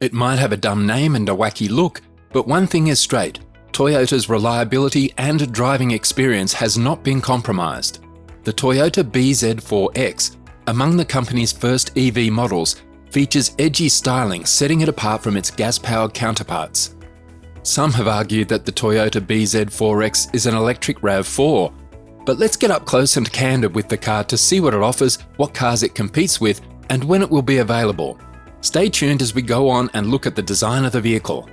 It might have a dumb name and a wacky look, but one thing is straight: Toyota's reliability and driving experience has not been compromised. The Toyota bZ4X, among the company's first EV models, features edgy styling, setting it apart from its gas-powered counterparts. Some have argued that the Toyota bZ4X is an electric RAV4, but let's get up close and candid with the car to see what it offers, what cars it competes with, and when it will be available. Stay tuned as we go on and look at the design of the vehicle.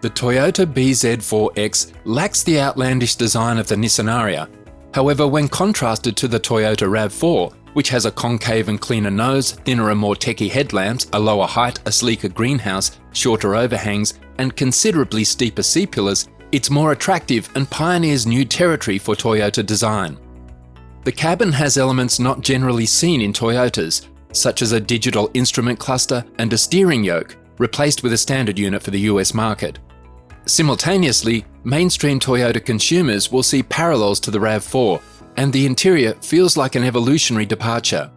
The Toyota bZ4X lacks the outlandish design of the Nissan Ariya. However, when contrasted to the Toyota RAV4, which has a concave and cleaner nose, thinner and more techy headlamps, a lower height, a sleeker greenhouse, shorter overhangs, and considerably steeper C-pillars, it's more attractive and pioneers new territory for Toyota design. The cabin has elements not generally seen in Toyotas, such as a digital instrument cluster and a steering yoke, replaced with a standard unit for the US market. Simultaneously, mainstream Toyota consumers will see parallels to the RAV4, and the interior feels like an evolutionary departure.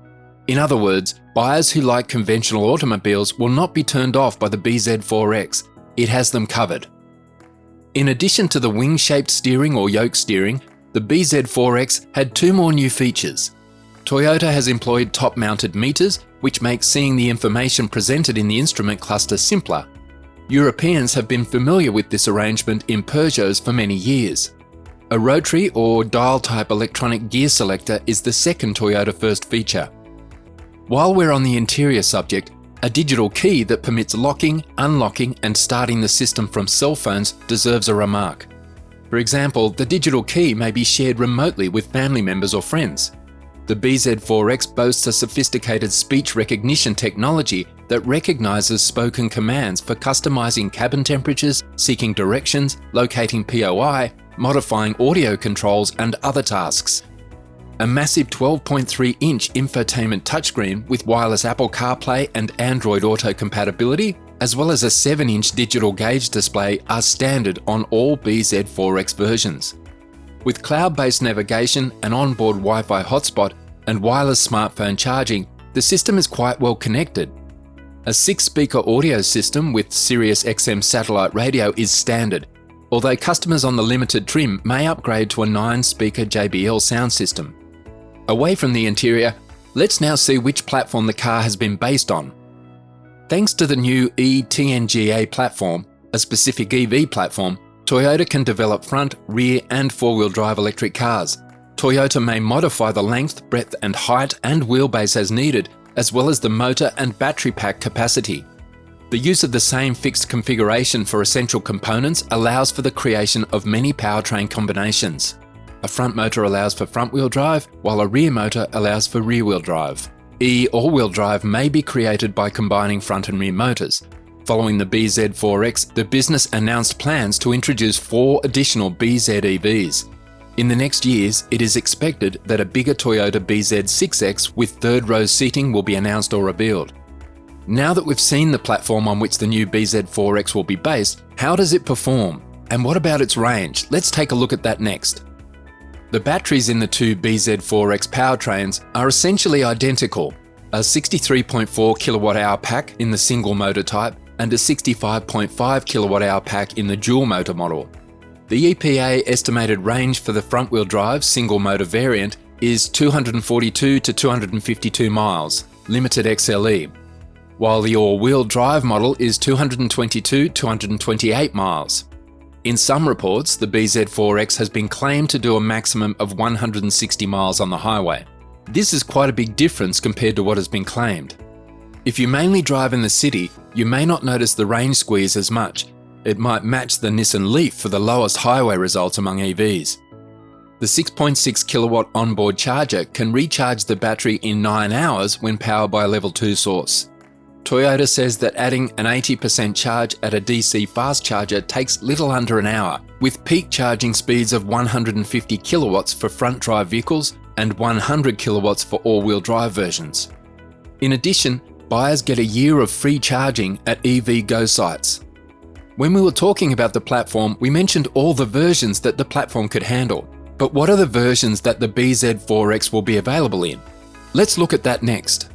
In other words, buyers who like conventional automobiles will not be turned off by the bZ4X. It has them covered. In addition to the wing-shaped steering or yoke steering, the bZ4X had two more new features. Toyota has employed top-mounted meters, which makes seeing the information presented in the instrument cluster simpler. Europeans have been familiar with this arrangement in Peugeots for many years. A rotary or dial-type electronic gear selector is the second Toyota first feature. While we're on the interior subject, a digital key that permits locking, unlocking, and starting the system from cell phones deserves a remark. For example, the digital key may be shared remotely with family members or friends. The bZ4X boasts a sophisticated speech recognition technology that recognizes spoken commands for customizing cabin temperatures, seeking directions, locating POI, modifying audio controls, and other tasks. A massive 12.3-inch infotainment touchscreen with wireless Apple CarPlay and Android Auto compatibility, as well as a 7-inch digital gauge display, are standard on all bZ4X versions. With cloud-based navigation, an onboard Wi-Fi hotspot, and wireless smartphone charging, the system is quite well connected. A 6-speaker audio system with Sirius XM satellite radio is standard, although customers on the limited trim may upgrade to a 9-speaker JBL sound system. Away from the interior, let's now see which platform the car has been based on. Thanks to the new eTNGA platform, a specific EV platform, Toyota can develop front, rear, and four-wheel drive electric cars. Toyota may modify the length, breadth, and height and wheelbase as needed, as well as the motor and battery pack capacity. The use of the same fixed configuration for essential components allows for the creation of many powertrain combinations. A front motor allows for front-wheel drive, while a rear motor allows for rear-wheel drive. All-wheel drive may be created by combining front and rear motors. Following the bZ4X, the business announced plans to introduce 4 additional bZ EVs. In the next years, it is expected that a bigger Toyota bZ4X with third-row seating will be announced or revealed. Now that we've seen the platform on which the new bZ4X will be based, how does it perform? And what about its range? Let's take a look at that next. The batteries in the two bZ4X powertrains are essentially identical, a 63.4 kWh pack in the single motor type and a 65.5 kWh pack in the dual motor model. The EPA estimated range for the front-wheel drive single motor variant is 242 to 252 miles, limited XLE, while the all-wheel drive model is 222 to 228 miles. In some reports, the bZ4X has been claimed to do a maximum of 160 miles on the highway. This is quite a big difference compared to what has been claimed. If you mainly drive in the city, you may not notice the range squeeze as much. It might match the Nissan Leaf for the lowest highway results among EVs. The 6.6 kilowatt onboard charger can recharge the battery in 9 hours when powered by a level 2 source. Toyota says that adding an 80% charge at a DC fast charger takes little under an hour, with peak charging speeds of 150 kilowatts for front drive vehicles and 100 kilowatts for all-wheel drive versions. In addition, buyers get a year of free charging at EV Go sites. When we were talking about the platform, we mentioned all the versions that the platform could handle. But what are the versions that the bZ4X will be available in? Let's look at that next.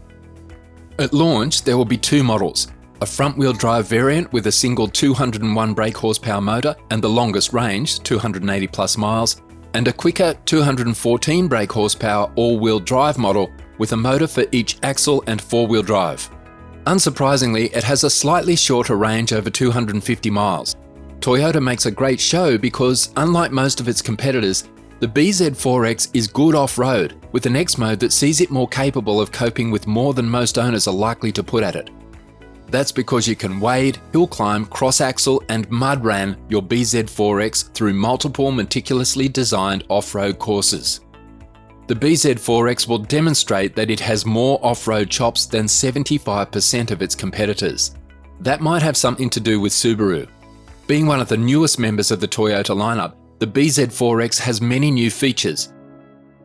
At launch, there will be 2 models, a front-wheel drive variant with a single 201 brake horsepower motor and the longest range, 280 plus miles, and a quicker 214 brake horsepower all-wheel drive model with a motor for each axle and four-wheel drive. Unsurprisingly, it has a slightly shorter range over 250 miles. Toyota makes a great show because, unlike most of its competitors, the bZ4X is good off-road, with an X mode that sees it more capable of coping with more than most owners are likely to put at it. That's because you can wade, hill climb, cross-axle and mud ran your bZ4X through multiple meticulously designed off-road courses. The bZ4X will demonstrate that it has more off-road chops than 75% of its competitors. That might have something to do with Subaru. Being one of the newest members of the Toyota lineup, the bZ4X has many new features.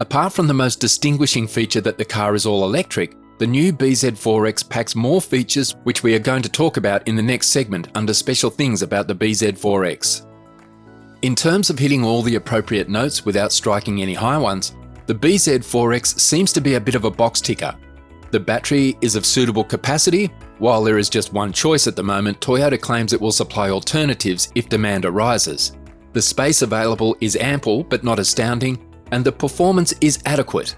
Apart from the most distinguishing feature that the car is all electric, the new bZ4X packs more features which we are going to talk about in the next segment under special things about the bZ4X. In terms of hitting all the appropriate notes without striking any high ones, the bZ4X seems to be a bit of a box ticker. The battery is of suitable capacity. While there is just one choice at the moment, Toyota claims it will supply alternatives if demand arises. The space available is ample but not astounding, and the performance is adequate.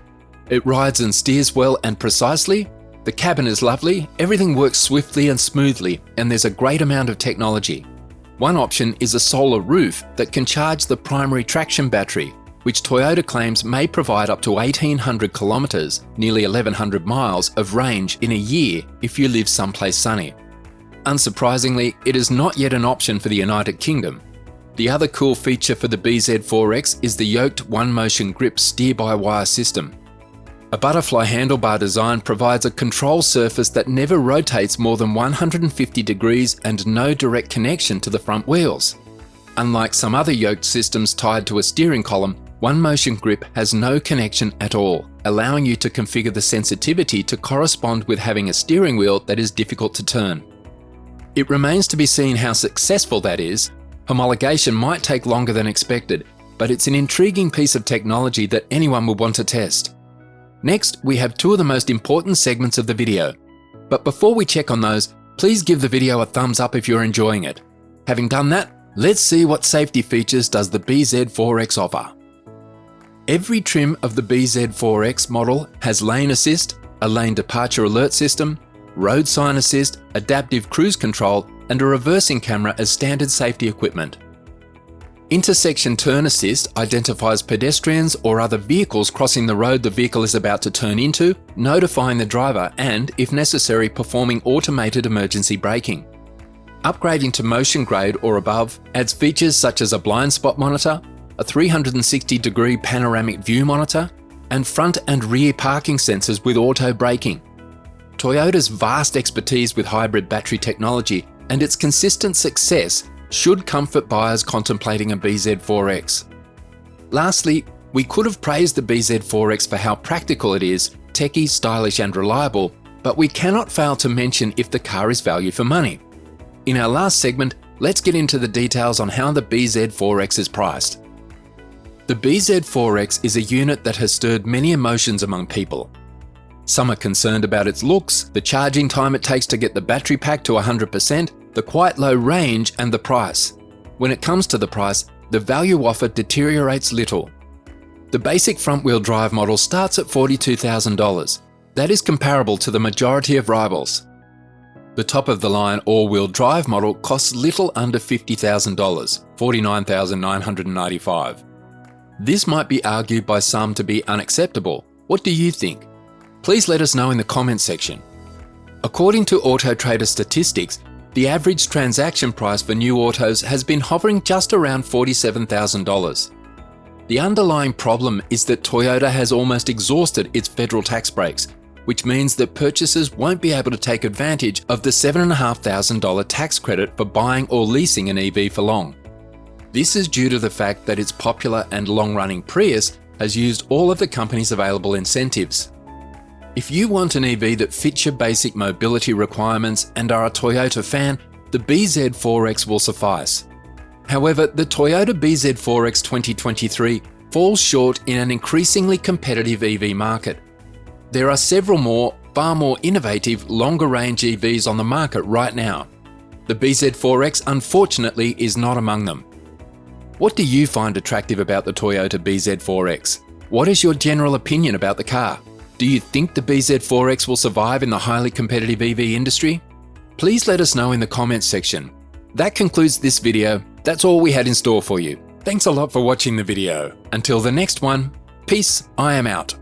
It rides and steers well and precisely, the cabin is lovely, everything works swiftly and smoothly, and there's a great amount of technology. One option is a solar roof that can charge the primary traction battery, which Toyota claims may provide up to 1,800 kilometres, nearly 1,100 miles of range in a year if you live someplace sunny. Unsurprisingly, it is not yet an option for the United Kingdom. The other cool feature for the bZ4X is the yoked one-motion grip steer-by-wire system. A butterfly handlebar design provides a control surface that never rotates more than 150 degrees and no direct connection to the front wheels. Unlike some other yoked systems tied to a steering column, one-motion grip has no connection at all, allowing you to configure the sensitivity to correspond with having a steering wheel that is difficult to turn. It remains to be seen how successful that is. Homologation might take longer than expected, but it's an intriguing piece of technology that anyone would want to test. Next, we have two of the most important segments of the video. But before we check on those, please give the video a thumbs up if you're enjoying it. Having done that, let's see what safety features does the bZ4X offer. Every trim of the bZ4X model has lane assist, a lane departure alert system, road sign assist, adaptive cruise control, and a reversing camera as standard safety equipment. Intersection turn assist identifies pedestrians or other vehicles crossing the road the vehicle is about to turn into, notifying the driver and, if necessary, performing automated emergency braking. Upgrading to motion grade or above adds features such as a blind spot monitor, a 360-degree panoramic view monitor, and front and rear parking sensors with auto braking. Toyota's vast expertise with hybrid battery technology and its consistent success should comfort buyers contemplating a bZ4X. Lastly, we could have praised the bZ4X for how practical it is, techy, stylish and reliable, but we cannot fail to mention if the car is value for money. In our last segment, let's get into the details on how the bZ4X is priced. The bZ4X is a unit that has stirred many emotions among people. Some are concerned about its looks, the charging time it takes to get the battery pack to 100%, the quite low range and the price. When it comes to the price, the value offered deteriorates little. The basic front-wheel drive model starts at $42,000. That is comparable to the majority of rivals. The top-of-the-line all-wheel drive model costs little under $50,000, $49,995. This might be argued by some to be unacceptable. What do you think? Please let us know in the comments section. According to Auto Trader statistics, the average transaction price for new autos has been hovering just around $47,000. The underlying problem is that Toyota has almost exhausted its federal tax breaks, which means that purchasers won't be able to take advantage of the $7,500 tax credit for buying or leasing an EV for long. This is due to the fact that its popular and long-running Prius has used all of the company's available incentives. If you want an EV that fits your basic mobility requirements and are a Toyota fan, the bZ4X will suffice. However, the Toyota bZ4X 2023 falls short in an increasingly competitive EV market. There are several more, far more innovative, longer-range EVs on the market right now. The bZ4X unfortunately is not among them. What do you find attractive about the Toyota bZ4X? What is your general opinion about the car? Do you think the bZ4X will survive in the highly competitive EV industry? Please let us know in the comments section. That concludes this video. That's all we had in store for you. Thanks a lot for watching the video. Until the next one, peace, I am out.